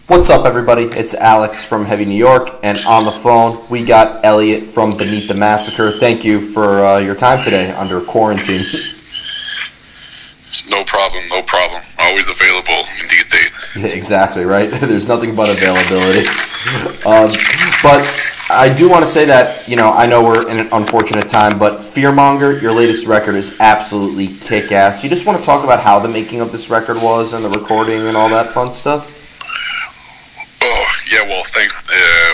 What's up, everybody? It's Alex from Heavy New York, and on the phone, we got Elliot from Beneath the Massacre. Thank you for your time today under quarantine. No problem, no problem. Always available in these days. Yeah, exactly, right? There's nothing but availability. But I do want to say that, I know we're in an unfortunate time, but Fearmonger, your latest record, is absolutely kick-ass. You just want to talk about how the making of this record was and the recording and all that fun stuff? Oh, yeah, well, thanks.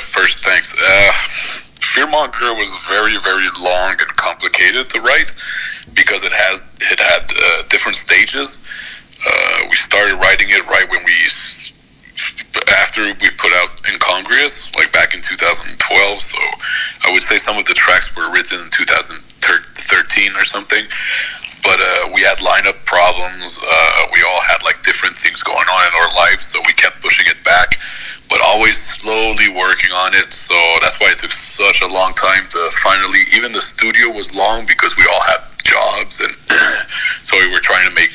First, thanks. Fearmonger was very, very long and complicated to write because it had different stages. We started writing it right when after we put out Incongruous, like back in 2012. So I would say some of the tracks were written in 2013 or something. But we had lineup problems. We all had like different things going on in our lives, so we kept pushing it back, but always slowly working on it. So that's why it took such a long time to finally. Even the studio was long because we all had jobs, and so we were trying to make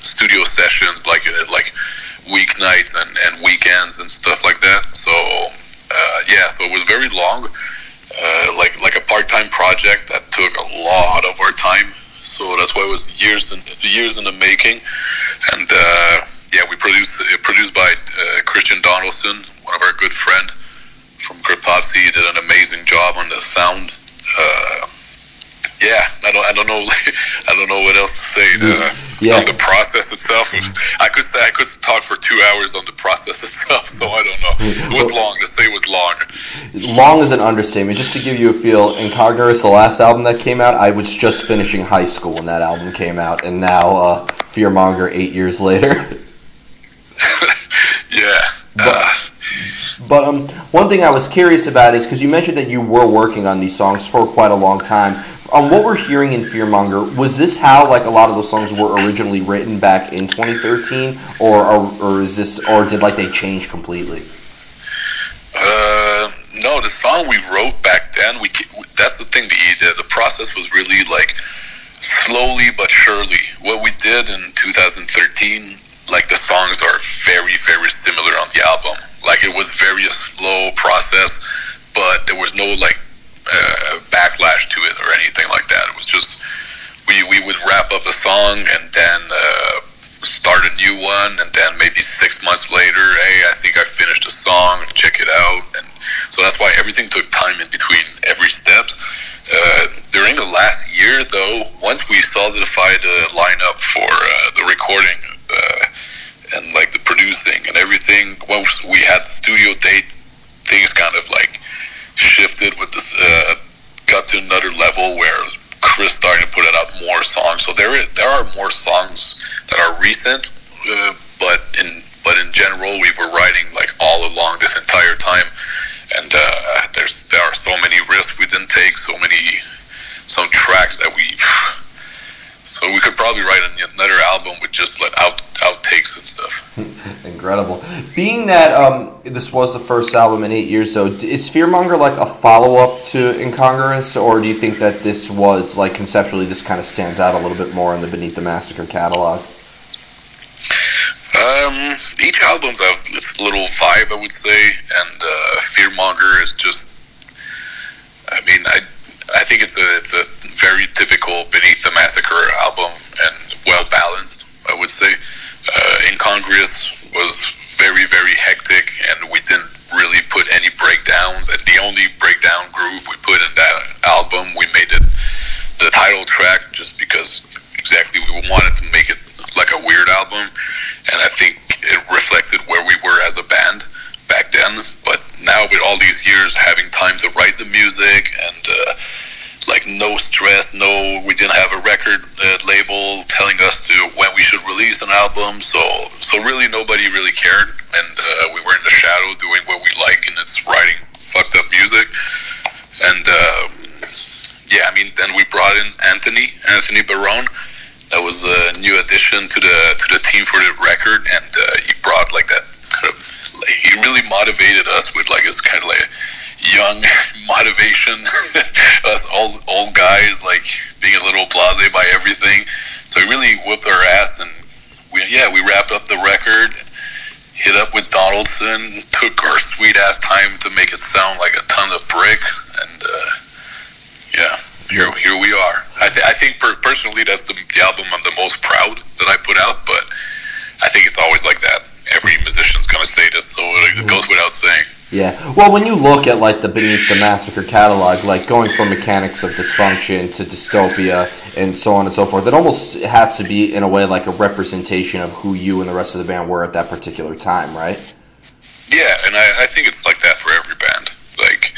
studio sessions like weeknights and weekends and stuff like that. So so it was very long, like a part-time project that took a lot of our time. So that's why it was years in the making, and we produced by Christian Donaldson, one of our good friend from Cryptopsy. He did an amazing job on the sound. I don't know. I don't know what else to say. On the process itself, I could talk for 2 hours on the process itself. So I don't know. It was long. To say it was long. Long is an understatement. Just to give you a feel, Incongruous, the last album that came out, I was just finishing high school when that album came out, and now Fearmonger 8 years later. Yeah. But one thing I was curious about is, because you mentioned that you were working on these songs for quite a long time. What we're hearing in Fearmonger, was this how like a lot of those songs were originally written back in 2013, or did like they change completely? No, the song we wrote back then, that's the thing. The process was really like slowly but surely. What we did in 2013, like the songs are very, very similar on the album. Like it was very a slow process, but there was no like backlash to it or anything like that. It was just we would wrap up a song and then start a new one, and then maybe 6 months later, hey, I think I finished a song, check it out. And so that's why everything took time in between every step. During the last year, though, once we solidified the lineup for the recording and like the producing and everything, once we had the studio date, things kind of like shifted with this, got to another level where Chris started to put out more songs. So there are more songs that are recent, but in general, we were writing like all along this entire time, and there are so many risks we didn't take, some tracks that so we could probably write another album with just like outtakes and stuff. Incredible. Being that this was the first album in 8 years, so is Fearmonger like a follow-up to Incongruous, or do you think that this was like conceptually this kind of stands out a little bit more in the Beneath the Massacre catalog? Each album's its little vibe, I would say, and Fearmonger is just, I think it's a very typical Beneath the Massacre album and well balanced, I would say. Incongruous was very, very hectic, and we didn't really put any breakdowns, and the only breakdown groove we put in that album, we made it the title track just because exactly we wanted to make it like a weird album, and I think it reflected where we were as a band back then. But now with all these years having time to write the music and like no stress, we didn't have a record label telling us when we should release an album, so really nobody really cared, and we were in the shadow doing what we like, and it's writing fucked up music. And then we brought in Anthony Barone. That was a new addition to the team for the record, and he brought like that kind of, like, he really motivated us with like his kind of like young motivation. Us old guys like being a little blasé by everything. So he really whooped our ass, and we wrapped up the record, hit up with Donaldson, took our sweet ass time to make it sound like a ton of brick, and here we are. I think personally that's the album I'm the most proud that I put out, but I think it's always like that. Every musician's gonna say this, so it goes without saying. Yeah. Well, when you look at like the Beneath the Massacre catalog, like going from Mechanics of Dysfunction to Dystopia and so on and so forth, it almost has to be in a way like a representation of who you and the rest of the band were at that particular time, right? Yeah, and I think it's like that for every band. Like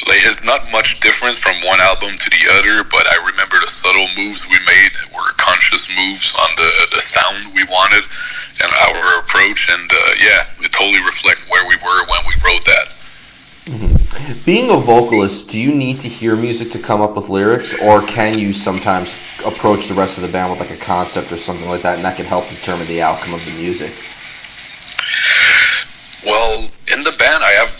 it's not much difference from one album to the other, but I remember the subtle moves we made were conscious moves on the sound we wanted and our approach, and it totally reflects where we were when we wrote that. Mm-hmm. Being a vocalist, do you need to hear music to come up with lyrics, or can you sometimes approach the rest of the band with like a concept or something like that, and that can help determine the outcome of the music? Well, in the band, I have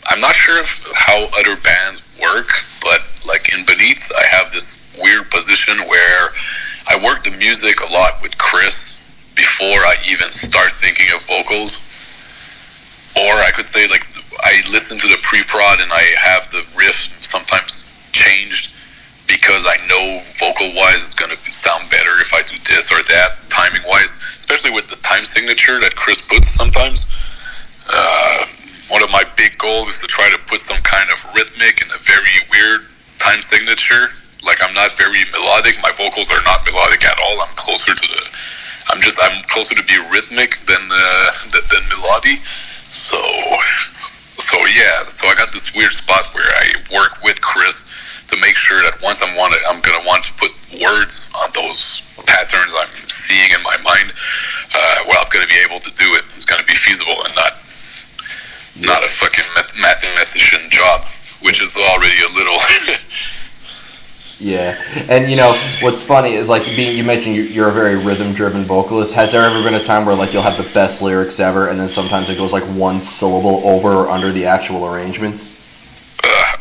I'm not sure how other bands work, but like in Beneath, I have this weird position where I work the music a lot with Chris before I even start thinking of vocals. Or I could say like I listen to the pre-prod and I have the riff sometimes changed because I know vocal-wise it's going to sound better if I do this or that, timing-wise, especially with the time signature that Chris puts sometimes. One of my big goals is to try to put some kind of rhythmic and a very weird time signature. Like I'm not very melodic. My vocals are not melodic at all. I'm closer to I'm closer to be rhythmic than melody. So I got this weird spot where I work with Chris to make sure that once I'm gonna want to put words on those patterns I'm seeing in my mind. I'm gonna be able to do it. It's gonna be feasible and not a fucking mathematician job, which is already a little. Yeah, and you know what's funny is like you mentioned you're a very rhythm-driven vocalist. Has there ever been a time where like you'll have the best lyrics ever, and then sometimes it goes like one syllable over or under the actual arrangements?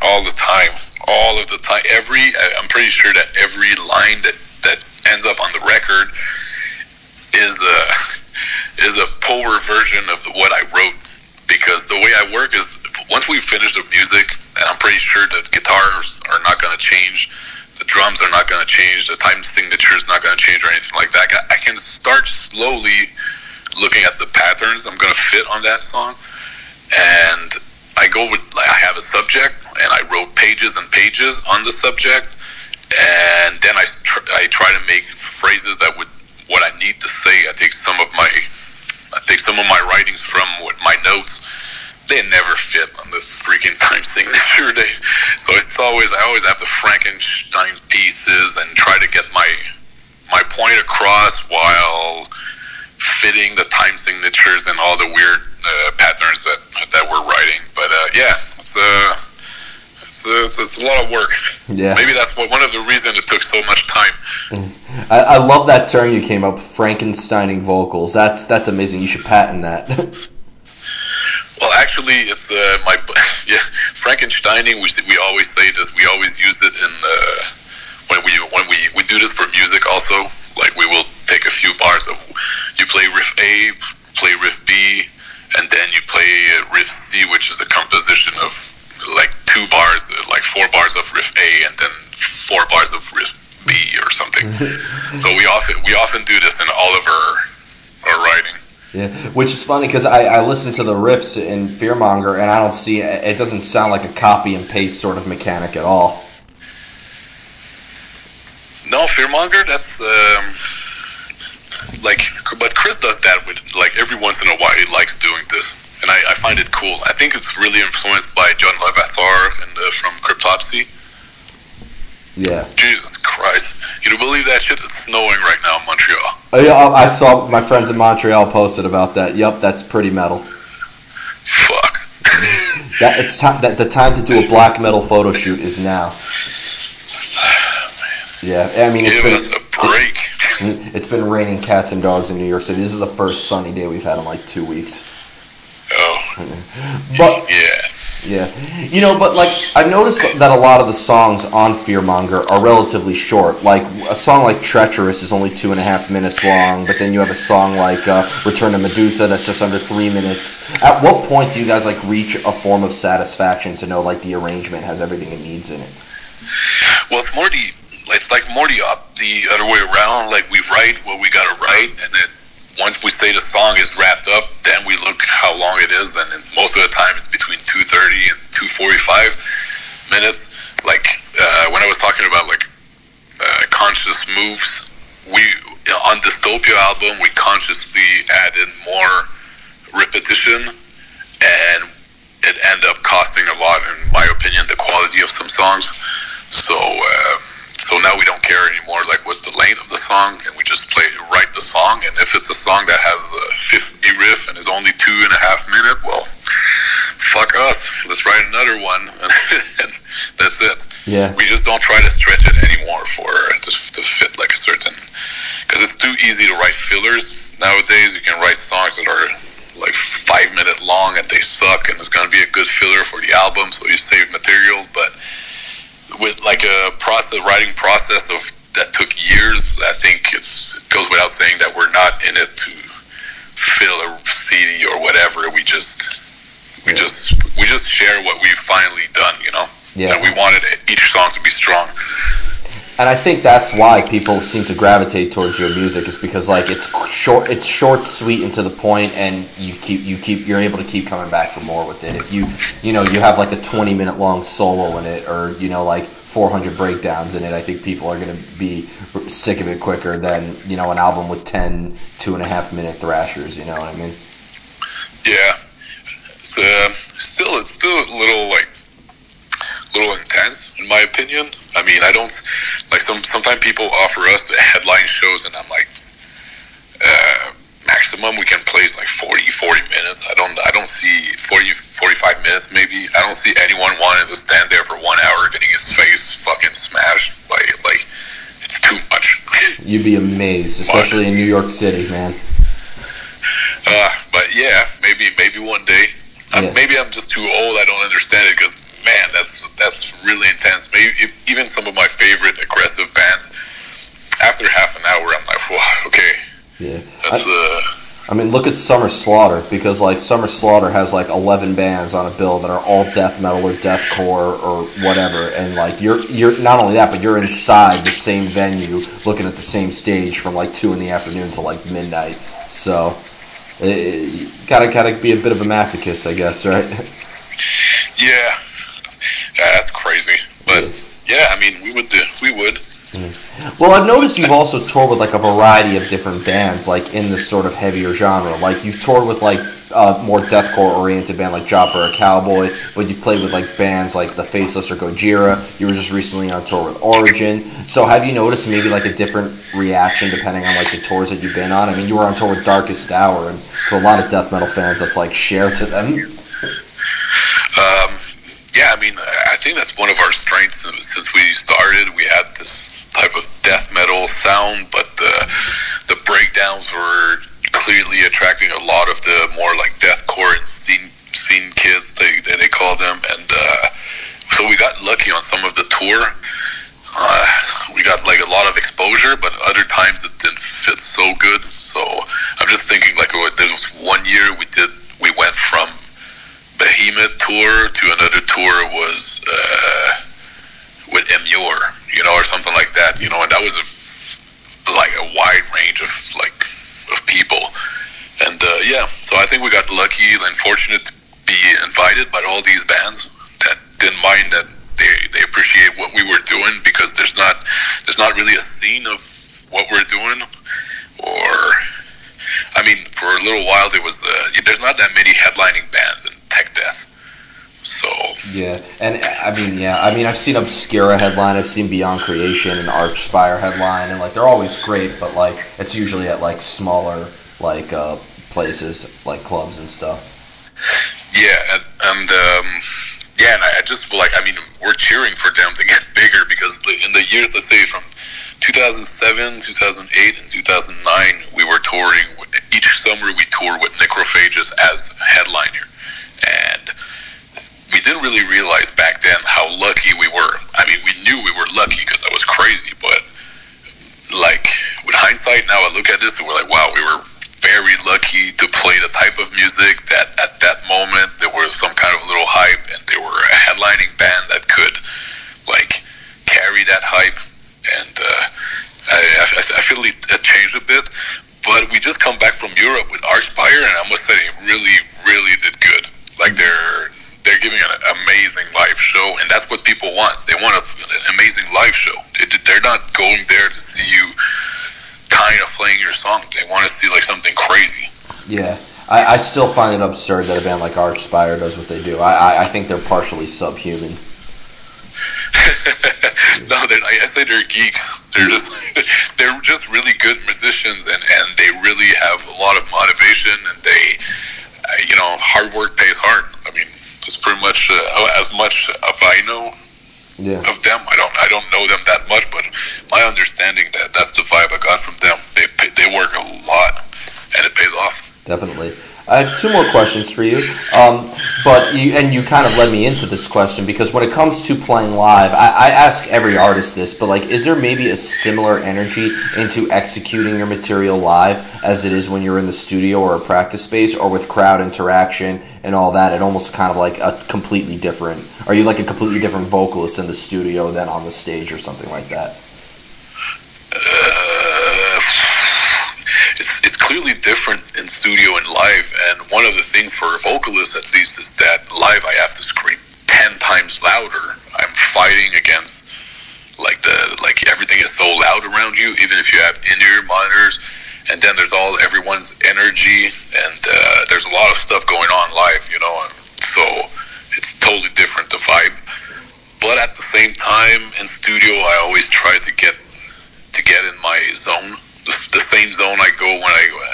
All the time, all of the time. I'm pretty sure that every line that ends up on the record is a poor version of what I wrote. Because the way I work is once we finish the music, and I'm pretty sure the guitars are not going to change, the drums are not going to change, the time signature is not going to change or anything like that. I can start slowly looking at the patterns I'm going to fit on that song, and I go with I have a subject, and I wrote pages and pages on the subject, and then I try to make phrases that would what I need to say. I take some of my writings from my notes. They never fit on the freaking time signature. So I always have to Frankenstein pieces and try to get my point across while fitting the time signatures and all the weird patterns that we're writing. But it's a lot of work. Yeah. Maybe that's one of the reasons it took so much time. I love that term you came up, Frankensteining vocals. That's amazing. You should patent that. Well, actually, it's Frankensteining. We always say this. We always use it in when we do this for music. Also, like we will take a few bars of you play riff A, play riff B, and then you play riff C, which is a composition of like 2 bars, like 4 bars of riff A, and then 4 bars of riff B or something. So we often do this in all of our writing. Yeah, which is funny because I listen to the riffs in Fearmonger and I don't see it doesn't sound like a copy and paste sort of mechanic at all. No, Fearmonger, that's but Chris does that with like every once in a while. He likes doing this, and I find it cool. I think it's really influenced by John Levasseur and from Cryptopsy. Yeah. Jesus Christ. You believe that shit? It's snowing right now in Montreal. Oh, yeah, I saw my friends in Montreal posted about that. Yup, that's pretty metal. Fuck. The time to do a black metal photo shoot is now. Yeah, I mean, give us a break. It's been raining cats and dogs in New York City. This is the first sunny day we've had in like 2 weeks. Oh. But yeah. Yeah. You know, but like I've noticed that a lot of the songs on Fearmonger are relatively short. Like a song like Treacherous is only 2.5 minutes long, but then you have a song like Return to Medusa that's just under 3 minutes. At what point do you guys like reach a form of satisfaction to know like the arrangement has everything it needs in it? Well, it's like more the other way around. Like we write what we gotta write, and then once we say the song is wrapped up, then we look how long it is, and most of the time it's between 2:30 and 2:45 minutes. Like when I was talking about like conscious moves, on Dystopia album we consciously added more repetition, and it ended up costing a lot, in my opinion, the quality of some songs. So now we don't care anymore, like what's the length of the song, and we just write the song, and if it's a song that has a 50 riff and is only 2.5 minutes, well, fuck us, let's write another one, and that's it. Yeah. We just don't try to stretch it anymore to fit like a certain, because it's too easy to write fillers. Nowadays you can write songs that are like 5 minute long and they suck, and it's going to be a good filler for the album, so you save materials. But with like a writing process that took years, I think it goes without saying that we're not in it to fill a CD or whatever. We just share what we've finally done, you know. Yeah. And we wanted each song to be strong. And I think that's why people seem to gravitate towards your music, is because like it's short, sweet, and to the point, and you're able to keep coming back for more with it. If you have like a 20-minute long solo in it, or like 400 breakdowns in it, I think people are going to be sick of it quicker than an album with 10 2.5-minute thrashers. You know what I mean? Yeah, it's still a little intense in my opinion. I mean, I don't like sometimes people offer us the headline shows, and I'm like, maximum we can play is like 40 minutes. I don't see 45 minutes maybe. I don't see anyone wanting to stand there for 1 hour getting his face fucking smashed by it. Like, it's too much. You'd be amazed, especially in New York City, man. But yeah, maybe one day. Yeah. Maybe I'm just too old. I don't understand it, because man, that's really intense. Maybe even some of my favorite aggressive bands, after half an hour, I'm like, whoa, okay. Yeah. That's I mean, look at Summer Slaughter, because like Summer Slaughter has like 11 bands on a bill that are all death metal or deathcore or whatever, and like you're not only that, but you're inside the same venue, looking at the same stage from like 2 p.m. to like midnight. So, gotta be a bit of a masochist, I guess, right? Yeah, that's crazy. But yeah, I mean, we would. Well, I've noticed you've also toured with like a variety of different bands, like in this sort of heavier genre. Like you've toured with like more deathcore oriented band like Job for a Cowboy, but you've played with like bands like The Faceless or Gojira. You were just recently on tour with Origin. So have you noticed maybe like a different reaction depending on like the tours that you've been on? I mean, you were on tour with Darkest Hour, and to a lot of death metal fans, that's like share to them. Yeah, I mean, I think that's one of our strengths since we started. We had this type of death metal sound, but the breakdowns were clearly attracting a lot of the more like deathcore and scene kids, they call them, and so we got lucky on some of the tour. We got like a lot of exposure, but other times it didn't fit so good. So I'm just thinking like there was 1 year we went from Behemoth tour to another tour was with Emure, or something like that, and that was a wide range of people, and yeah, so I think we got lucky and fortunate to be invited by all these bands that didn't mind that they appreciate what we were doing, because there's not really a scene of what we're doing, or I mean, for a little while there's not that many headlining bands in tech death. So yeah, and I mean, I've seen Obscura headline, I've seen Beyond Creation and Archspire headline, and like they're always great, but like it's usually at like smaller like places like clubs and stuff. Yeah, and I just I mean, we're cheering for them to get bigger, because in the years, let's say from 2007, 2008, and 2009, we were touring. Each summer we toured with Necrophagus as headliner, and we didn't really realize back then how lucky we were. I mean, we knew we were lucky because that was crazy, but like with hindsight now, I look at this and we're like, wow, we were very lucky to play the type of music that at that moment there was some kind of little hype, and there were a headlining band that could like carry that hype. And I feel it changed a bit, but we just come back from Europe with Archspire, and I must say it really, really did good. Like they're giving an amazing live show, and that's what people want. They want an amazing live show. They're not going there to see you kind of playing your song. They want to see like something crazy. Yeah, I still find it absurd that a band like Archspire does what they do. I think they're partially subhuman. No, I say they're geeks. They're just really good musicians, and they really have a lot of motivation, and they, hard work pays hard. I mean, it's pretty much as much as I know of them. I don't know them that much, but my understanding that's the vibe I got from them. They work a lot, and it pays off. Definitely. I have two more questions for you, but you kind of led me into this question, because when it comes to playing live, I ask every artist this, but like, is there maybe a similar energy into executing your material live as it is when you're in the studio or a practice space, or with crowd interaction and all that? It almost kind of like a completely different. Are you like a completely different vocalist in the studio than on the stage or something like that? It's clearly different in studio and live, and one of the things for vocalists at least is that live I have to scream 10 times louder. I'm fighting against like everything is so loud around you, even if you have in-ear monitors, and then there's everyone's energy, and there's a lot of stuff going on live, so it's totally different, the vibe. But at the same time, in studio I always try to get in my zone. The same zone I go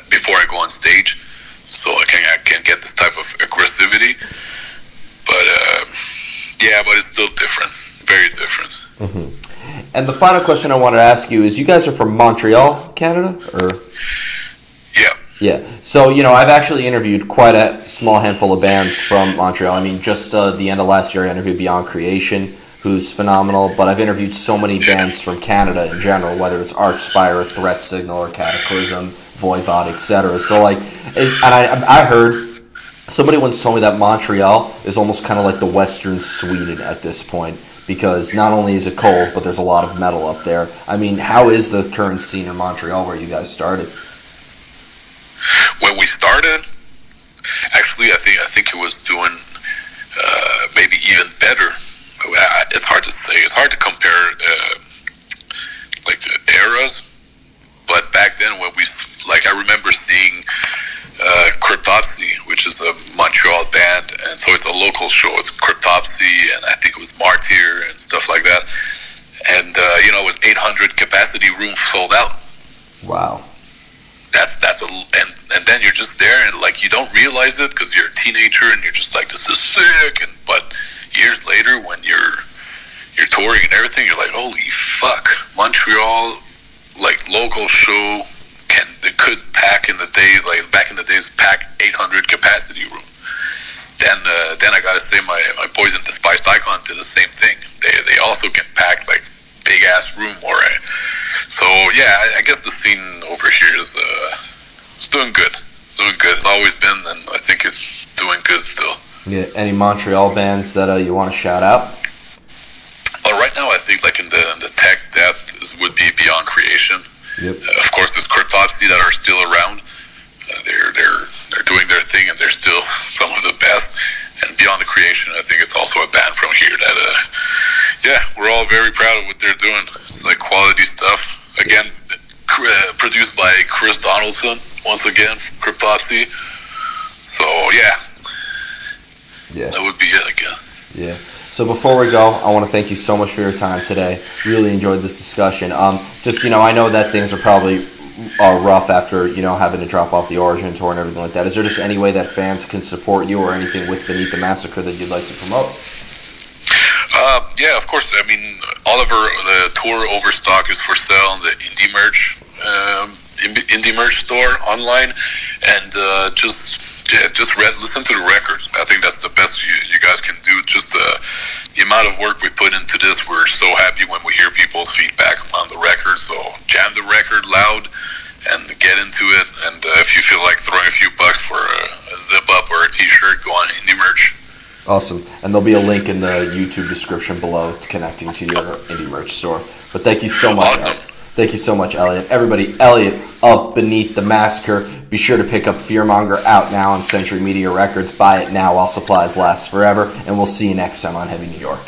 before I go on stage, so I can get this type of aggressivity. But but it's still different, very different. Mm-hmm. And the final question I wanted to ask you is: you guys are from Montreal, Canada, or? Yeah. Yeah. So I've actually interviewed quite a small handful of bands from Montreal. I mean, just the end of last year, I interviewed Beyond Creation, who's phenomenal, but I've interviewed so many bands from Canada in general, whether it's Archspire, Threat Signal, or Cataclysm, Voivod, etc. So I heard somebody once told me that Montreal is almost kind of like the Western Sweden at this point, because not only is it cold, but there's a lot of metal up there. I mean, how is the current scene in Montreal where you guys started? When we started, actually, I think it was doing maybe even better. It's hard to say. It's hard to compare like the eras. But back then, when I remember seeing Cryptopsy, which is a Montreal band, and so it's a local show. It's Cryptopsy, and I think it was Martyr and stuff like that. And with 800 capacity room sold out. Wow. And then you're just there, and like you don't realize it because you're a teenager, and you're just like, this is sick. But years later, when you're touring and everything, you're like, holy fuck, Montreal, like local show could pack in the days, like back in the days, pack 800 capacity room. Then I gotta say my Poison Despised Icon did the same thing. They also can pack like big ass room, so yeah, I guess the scene over here is it's doing good. It's always been, and I think it's doing good still. Yeah. Any Montreal bands that you want to shout out? Right now, I think like in the tech death would be Beyond Creation. Yep. Of course, there's Cryptopsy that are still around. They're doing their thing, and they're still some of the best. And Beyond the Creation, I think it's also a band from here that we're all very proud of what they're doing. It's like quality stuff. Again, produced by Chris Donaldson once again from Cryptopsy. So yeah, that would be it, I guess. Yeah. So before we go, I want to thank you so much for your time today. Really enjoyed this discussion. I know that things are probably rough after having to drop off the Origin tour and everything like that. Is there just any way that fans can support you or anything with Beneath the Massacre that you'd like to promote? Yeah, of course. I mean, all of the tour overstock is for sale on the indie merch store online, and just Yeah, just listen to the records. I think that's the best you guys can do. Just the amount of work we put into this. We're so happy when we hear people's feedback on the record. So jam the record loud and get into it. And if you feel like throwing a few bucks for a zip up or a t-shirt, go on Indie Merch. Awesome. And there'll be a link in the YouTube description below connecting to your Indie Merch store. But thank you so much. Awesome. Thank you so much, Elliot. Everybody, Elliot of Beneath the Massacre. Be sure to pick up Fearmonger, out now on Century Media Records. Buy it now while supplies last forever. And we'll see you next time on Heavy New York.